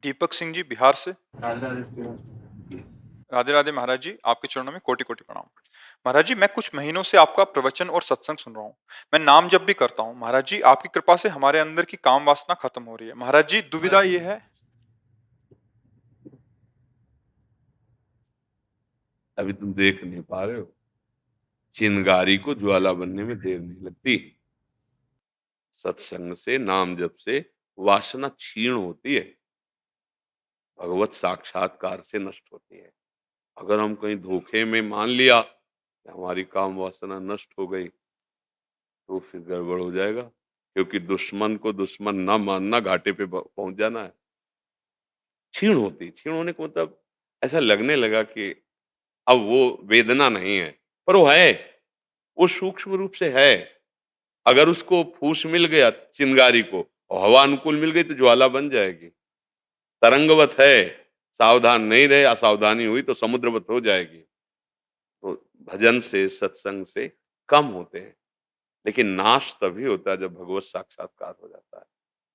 दीपक सिंह जी बिहार से। राधा राधे राधे महाराज जी, आपके चरणों में कोटि कोटि प्रणाम। महाराज जी, मैं कुछ महीनों से आपका प्रवचन और सत्संग सुन रहा हूँ। मैं नाम जप भी करता हूँ। महाराज जी, आपकी कृपा से हमारे अंदर की काम वासना खत्म हो रही है। महाराज जी, दुविधा ये है। अभी तुम देख नहीं पा रहे हो। चिंगारी को ज्वाला बनने में देर नहीं लगती। सत्संग से, नाम जप से वासना क्षीण होती है, भगवत साक्षात्कार से नष्ट होती है। अगर हम कहीं धोखे में मान लिया कि हमारी काम वासना नष्ट हो गई, तो फिर गड़बड़ हो जाएगा। क्योंकि दुश्मन को दुश्मन ना मानना, घाटे पे पहुंच जाना है। क्षीण होती, क्षीण होने का मतलब ऐसा लगने लगा कि अब वो वेदना नहीं है, पर वो है, वो सूक्ष्म रूप से है। अगर उसको फूस मिल गया चिंगारी को और हवा अनुकूल मिल गई तो ज्वाला बन जाएगी। तरंगवत है, सावधान नहीं रहे, असावधानी हुई तो समुद्रवत हो जाएगी। तो भजन से, सत्संग से कम होते हैं, लेकिन नाश तभी होता है जब भगवत साक्षात्कार हो जाता है।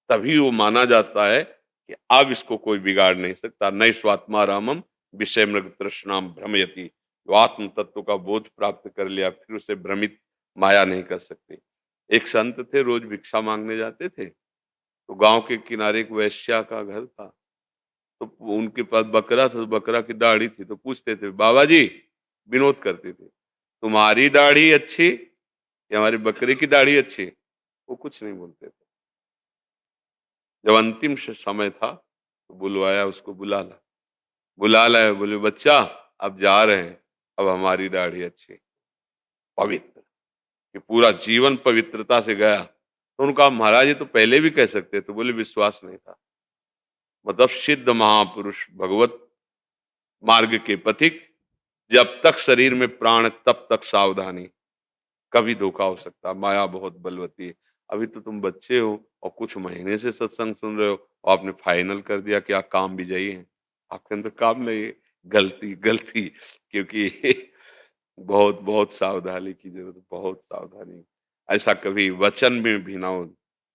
तभी वो माना जाता है कि अब इसको कोई बिगाड़ नहीं सकता। नई स्वात्मा रामम विषय मृग तृष्णाम भ्रमयति। जो आत्म तत्व का बोध प्राप्त कर लिया, फिर उसे भ्रमित माया नहीं कर सकती। एक संत थे, रोज भिक्षा मांगने जाते थे। तो गांव के किनारे एक वैश्या का घर था। तो उनके पास बकरा था, तो बकरा की दाढ़ी थी। तो पूछते थे, बाबा जी, विनोद करते थे, तुम्हारी दाढ़ी अच्छी या हमारी बकरे की दाढ़ी अच्छी? वो कुछ नहीं बोलते थे। जब अंतिम समय था तो बुलवाया, उसको बुला लाया। बोले, बच्चा, अब जा रहे हैं, अब हमारी दाढ़ी अच्छी, पवित्र, कि पूरा जीवन पवित्रता से गया। तो उनका, महाराज ये तो पहले भी कह सकते थे। बोले, विश्वास नहीं था। मतलब सिद्ध महापुरुष, भगवत मार्ग के पथिक, जब तक शरीर में प्राण तब तक सावधानी। कभी धोखा हो सकता, माया बहुत बलवती है। अभी तो तुम बच्चे हो और कुछ महीने से सत्संग सुन रहे हो और आपने फाइनल कर दिया कि आप काम विजयी हैं। आपके अंदर काम नहीं है। गलती गलती, क्योंकि बहुत बहुत सावधानी की जरूरत है, बहुत सावधानी। ऐसा कभी वचन में भी ना हो।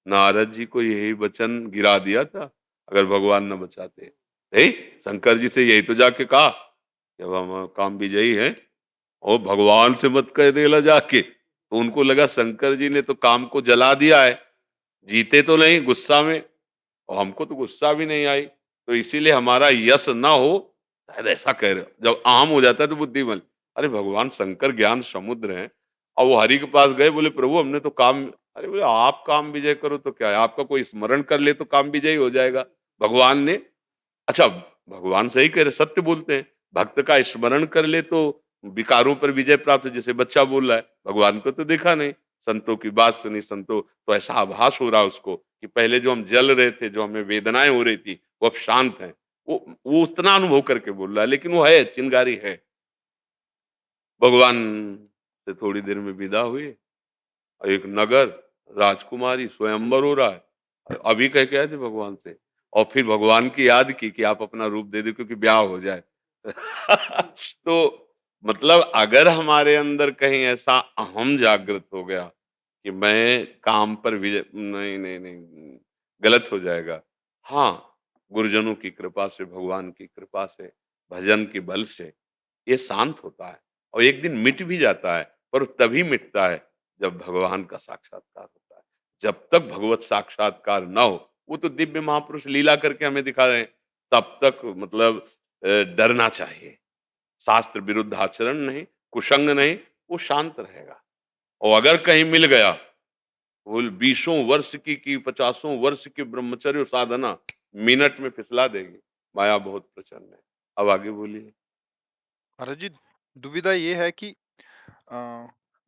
नारद जी को यही वचन गिरा दिया था अगर भगवान न बचाते। नहीं, शंकर जी से यही तो जाके कहा, जब हम काम विजयी हैं और भगवान से मत कह देला जाके। तो उनको लगा शंकर जी ने तो काम को जला दिया है, जीते तो नहीं गुस्सा में, और हमको तो गुस्सा भी नहीं आई, तो इसीलिए हमारा यश ना हो, शायद ऐसा कह रहे हो। जब आम हो जाता है तो बुद्धिमान। अरे भगवान शंकर ज्ञान समुद्र हैं। और वो हरि के पास गए, बोले, प्रभु हमने तो काम। अरे बोले, आप काम विजय करो तो क्या है, आपका कोई स्मरण कर ले तो काम विजय हो जाएगा। भगवान ने, अच्छा, भगवान सही कह रहे, सत्य बोलते हैं। भक्त का स्मरण कर ले तो विकारों पर विजय प्राप्त हो, जैसे बच्चा बोल रहा है। भगवान को तो देखा नहीं, संतों की बात सुनी, संतों तो ऐसा आभास हो रहा है उसको कि पहले जो हम जल रहे थे, जो हमें वेदनाएं हो रही थी, वो अब शांत है। वो उतना अनुभव करके बोल रहा है, लेकिन वो है, चिंगारी है। भगवान से थोड़ी देर में विदा हुए और एक नगर, राजकुमारी, स्वयंवर हो रहा है। अभी कह के आए थे भगवान से, और फिर भगवान की याद की कि आप अपना रूप दे दो क्योंकि ब्याह हो जाए। तो मतलब अगर हमारे अंदर कहीं ऐसा अहम जागृत हो गया कि मैं काम पर विजय, नहीं नहीं नहीं, गलत हो जाएगा। हाँ, गुरुजनों की कृपा से, भगवान की कृपा से, भजन के बल से ये शांत होता है और एक दिन मिट भी जाता है। पर तभी मिटता है जब भगवान का साक्षात्कार होता है। जब तक भगवत साक्षात्कार ना हो, वो तो दिव्य महापुरुष लीला करके हमें दिखा रहे हैं, तब तक मतलब डरना चाहिए। शास्त्र विरुद्ध आचरण नहीं, कुसंग नहीं, वो शांत रहेगा। और अगर कहीं मिल गया, वो 20 वर्ष की 50 वर्ष की ब्रह्मचर्य साधना मिनट में फिसला देगी। माया बहुत प्रचंड है। अब आगे बोलिए। महाराज जी, दुविधा ये है कि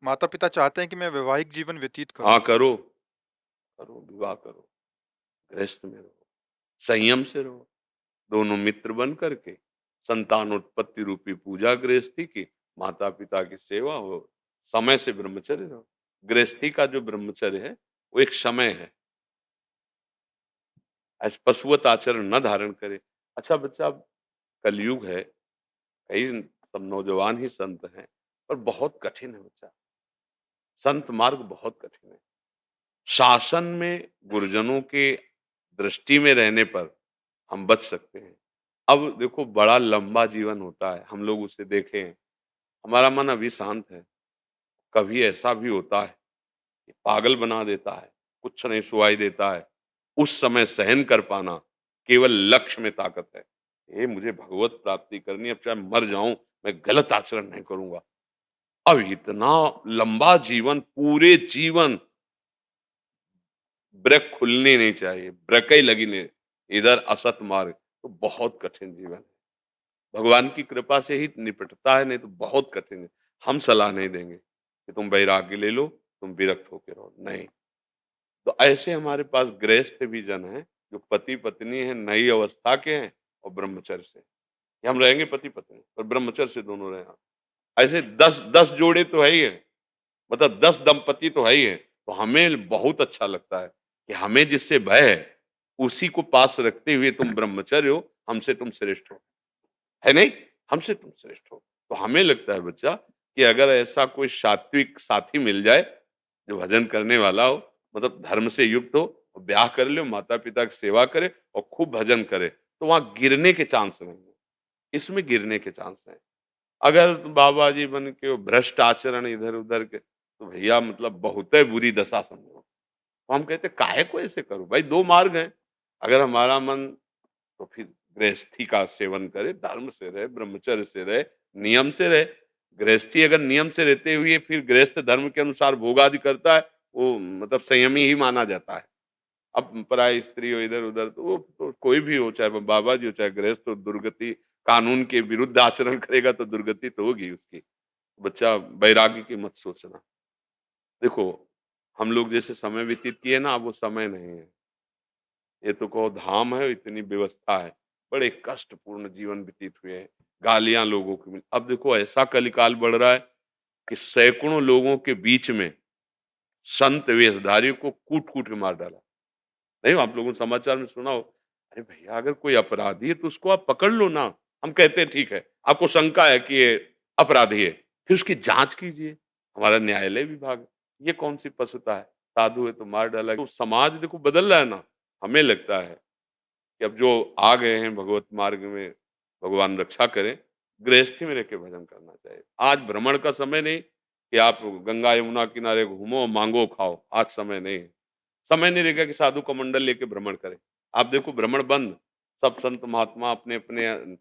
माता पिता चाहते हैं कि मैं वैवाहिक जीवन व्यतीत करूं। हाँ, करो, करो, विवाह करो, गृहस्थ में रहो, संयम से रहो, दोनों मित्र बन करके। संतान उत्पत्ति रूपी पूजा गृहस्थी की, माता पिता की सेवा हो, समय से ब्रह्मचर्य रहो। गृहस्थी का जो ब्रह्मचर्य है, वो एक समय है। ऐसे पशुवत आचरण न धारण करे। अच्छा बच्चा, अब कलयुग है, कई सब नौजवान ही संत हैं, पर बहुत कठिन है बच्चा। संत मार्ग बहुत कठिन है। शासन में गुरुजनों के दृष्टि में रहने पर हम बच सकते हैं। अब देखो बड़ा लंबा जीवन होता है, हम लोग उसे देखे हैं, हमारा मन अभी शांत है, कभी ऐसा भी होता है कि पागल बना देता है, कुछ नहीं सुनाई देता है, उस समय सहन कर पाना केवल लक्ष्य में ताकत है। ये मुझे भगवत प्राप्ति करनी है, अब चाहे मर जाऊँ, मैं गलत आचरण नहीं करूँगा। अब इतना लंबा जीवन, पूरे जीवन ब्रेक खुलनी नहीं चाहिए, ब्रेक ही लगी नहीं, इधर असत मार्ग, तो बहुत कठिन जीवन है। भगवान की कृपा से ही निपटता है, नहीं तो बहुत कठिन है। हम सलाह नहीं देंगे कि तुम वैराग्य ले लो, तुम विरक्त होके रहो, नहीं। तो ऐसे हमारे पास गृहस्थ भी जन हैं, जो पति-पत्नी हैं, नई अवस्था के हैं और ब्रह्मचर्य से। कि हम रहेंगे पति-पत्नी और ब्रह्मचर्य से दोनों रहे। ऐसे 10 जोड़े तो है ही है, मतलब 10 दंपति तो है ही है। तो हमें बहुत अच्छा लगता है कि हमें जिससे भय है, उसी को पास रखते हुए तुम ब्रह्मचर्य हो, हमसे तुम श्रेष्ठ हो। है नहीं? हमसे तुम श्रेष्ठ हो। तो हमें लगता है बच्चा कि अगर ऐसा कोई सात्विक साथी मिल जाए, जो भजन करने वाला हो, मतलब धर्म से युक्त हो, ब्याह कर ले, माता-पिता की सेवा करे और खूब भजन करे, तो वहाँ गिरने के चांस नहीं है। इसमें गिरने के चांस हैं। अगर बाबा जी बन के वो भ्रष्ट आचरण इधर-उधर के, तो भैया मतलब बहुत ही बुरी दशा समझो। तो हम कहते काहे को ऐसे करो? भाई 2 मार्ग हैं। अगर हमारा मन तो फिर गृहस्थी का सेवन करे, धर्म से रहे, ब्रह्मचर्य से रहे, नियम से रहे। गृहस्थी अगर नियम से रहते हुए फिर गृहस्थ धर्म के अनुसार भोग आदि करता है, वो मतलब संयमी ही माना जाता है। अब पराई स्त्री हो इधर-उधर तो वो तो कोई भी हो, चाहे वो बाबा जी हो, चाहे गृहस्थ हो, दुर्गति कानून के विरुद्ध आचरण करेगा तो दुर्गति तो होगी उसकी। बच्चा वैराग्य की मत सोचना। देखो, हम लोग जैसे समय व्यतीत किए ना, अब वो समय नहीं है। ये तो कहो धाम है, इतनी व्यवस्था है। बड़े कष्टपूर्ण जीवन व्यतीत हुए हैं, गालियाँ लोगों को मिली। अब देखो ऐसा कलिकाल बढ़ रहा है कि सैकड़ों लोगों के बीच में संत वेशधारी को कूट-कूट के मार डाला। नहीं आप लोगों ने समाचार में सुना हो? अरे भैया अगर कोई अपराधी है तो उसको आप पकड़ लो ना। हम कहते हैं ठीक है, आपको शंका है कि ये अपराधी है, फिर उसकी जाँच कीजिए। हमारा न्यायालय विभाग है। ये कौन-सी पशुता है? साधु है तो मार डाला। तो समाज देखो बदल रहा है ना। हमें लगता है कि अब जो आ गए हैं भगवत मार्ग में, भगवान रक्षा करें, गृहस्थी में रह के भजन करना चाहिए। आज भ्रमण का समय नहीं कि आप गंगा यमुना किनारे घूमो, मांगो, खाओ, आज समय नहीं है। समय नहीं रहेगा कि साधु का मंडल लेके भ्रमण करें। आप देखो भ्रमण बंद, सब संत महात्मा अपने-अपने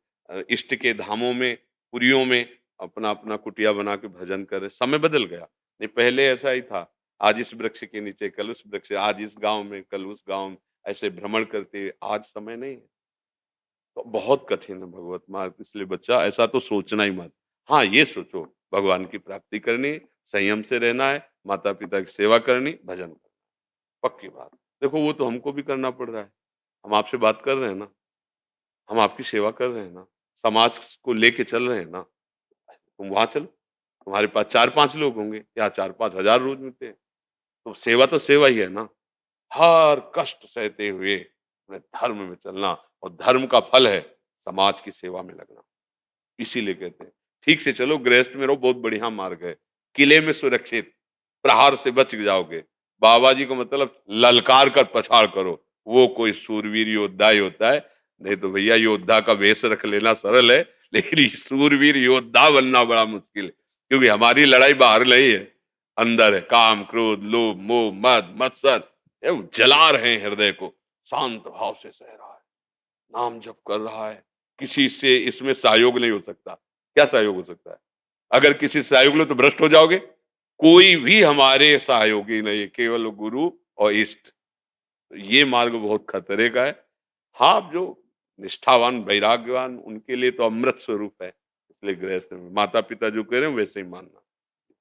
इष्ट के धामों में, पुरियों में अपना-अपना कुटिया बना के भजन कर रहे। समय बदल गया। नहीं पहले ऐसा ही था, आज इस वृक्ष के नीचे, कल उस वृक्ष, आज इस गाँव में, कल उस गाँव में, ऐसे भ्रमण करते, आज समय नहीं है। तो बहुत कठिन है भगवत मार्ग, इसलिए बच्चा ऐसा तो सोचना ही मत। हाँ, ये सोचो भगवान की प्राप्ति करनी, संयम से रहना है, माता-पिता की सेवा करनी, भजन करना, पक्की बात। देखो वो तो हमको भी करना पड़ रहा है। हम आपसे बात कर रहे हैं ना, हम आपकी सेवा कर रहे हैं ना, समाज को लेके चल रहे हैं ना। तुम वहाँ चलो, तुम्हारे पास 4-5 लोग होंगे या 4-5 हज़ार रोज़ मिलते हैं। तो सेवा तो सेवा ही है ना। हर कष्ट सहते हुए अपने धर्म में चलना और धर्म का फल है समाज की सेवा में लगना। इसीलिए कहते हैं, ठीक से चलो गृहस्थ में रहो बहुत बढ़िया मार्ग है। किले में सुरक्षित, प्रहार से बच जाओगे। बाबा जी को मतलब ललकार कर पछाड़ करो, वो कोई शूरवीर योद्धा ही होता है। नहीं तो भैया योद्धा का वेश रख लेना सरल है, लेकिन ये शूरवीर योद्धा बनना बड़ा मुश्किल है। क्योंकि हमारी लड़ाई बाहर नहीं है, अंदर है। काम, क्रोध, लोभ, मोह, मद, मत्सर ये जला रहे हैं हृदय को। शांत भाव से सह रहा है, नाम जप कर रहा है, किसी से इसमें सहयोग नहीं हो सकता। क्या सहयोग हो सकता है? अगर किसी से सहयोग लो तो भ्रष्ट हो जाओगे। कोई भी हमारे सहयोगी नहीं है, केवल गुरु और इष्ट। तो ये मार्ग बहुत खतरे का है। हाँ, अब जो निष्ठावान, वैराग्यवान उनके लिए तो अमृत स्वरूप है। इसलिए गृहस्थ में माता-पिता जो कह रहे हैं वैसे ही मानना।